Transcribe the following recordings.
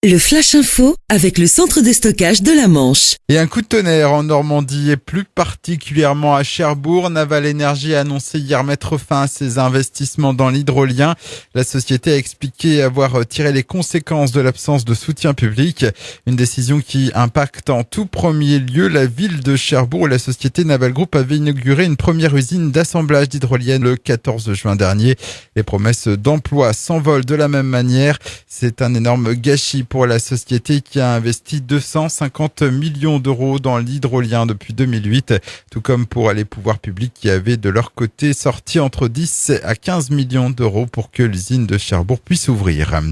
Le Flash Info avec le centre de stockage de la Manche. Et un coup de tonnerre en Normandie et plus particulièrement à Cherbourg. Naval Énergie a annoncé hier mettre fin à ses investissements dans l'hydrolien. La société a expliqué avoir tiré les conséquences de l'absence de soutien public. Une décision qui impacte en tout premier lieu la ville de Cherbourg où la société Naval Group avait inauguré une première usine d'assemblage d'hydroliennes le 14 juin dernier. Les promesses d'emploi s'envolent de la même manière. C'est un énorme gâchis pour la société qui a investi 250 millions d'euros dans l'hydrolien depuis 2008, tout comme pour les pouvoirs publics qui avaient de leur côté sorti entre 10 à 15 millions d'euros pour que l'usine de Cherbourg puisse ouvrir.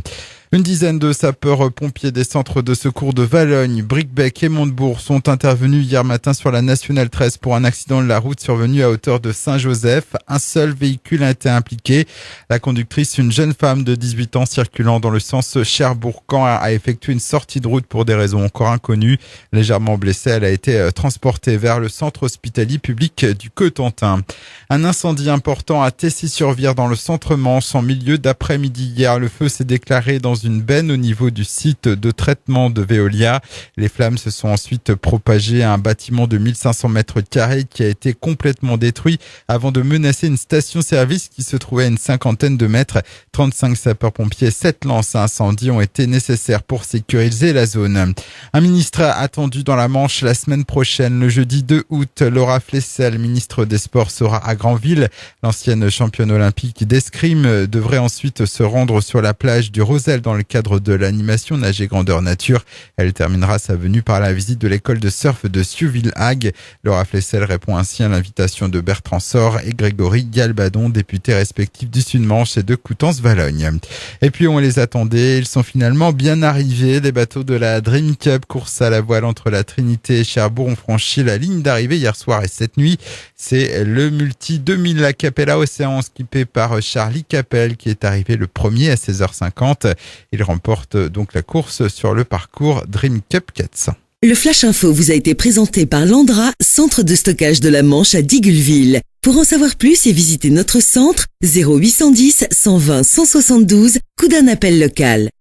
Une dizaine de sapeurs-pompiers des centres de secours de Valognes, Bricbec et Montebourg sont intervenus hier matin sur la Nationale 13 pour un accident de la route survenu à hauteur de Saint-Joseph. Un seul véhicule a été impliqué. La conductrice, une jeune femme de 18 ans circulant dans le sens Cherbourg-Caen, a effectué une sortie de route pour des raisons encore inconnues. Légèrement blessée, elle a été transportée vers le centre hospitalier public du Cotentin. Un incendie important à Tessy-sur-Vire dans le centre Manche en milieu d'après-midi hier. Le feu s'est déclaré dans une benne au niveau du site de traitement de Veolia. Les flammes se sont ensuite propagées à un bâtiment de 1500 mètres carrés qui a été complètement détruit avant de menacer une station-service qui se trouvait à une cinquantaine de mètres. 35 sapeurs-pompiers, 7 lances à incendie ont été nécessaires pour sécuriser la zone. Un ministre attendu dans la Manche la semaine prochaine, le jeudi 2 août. Laura Flessel, ministre des Sports, sera à Granville. L'ancienne championne olympique d'escrime devrait ensuite se rendre sur la plage du Rosel dans le cadre de l'animation Nager Grandeur Nature. Elle terminera sa venue par la visite de l'école de surf de Siouville-Hague. Laura Flessel répond ainsi à l'invitation de Bertrand Sor et Grégory Galbadon, députés respectifs du Sud-Manche et de Coutances-Valognes. Et puis on les attendait, ils sont finalement bien arrivés. Les bateaux de la Dream Cup, course à la voile entre la Trinité et Cherbourg, ont franchi la ligne d'arrivée hier soir et cette nuit. C'est le Multi 2000 La Capella Océan skippé par Charlie Capel qui est arrivé le premier à 16h50. Il remporte donc la course sur le parcours Dream Cup 400. Le Flash Info vous a été présenté par Landra, centre de stockage de la Manche à Digulleville. Pour en savoir plus et visiter notre centre, 0810 120 172, coup d'un appel local.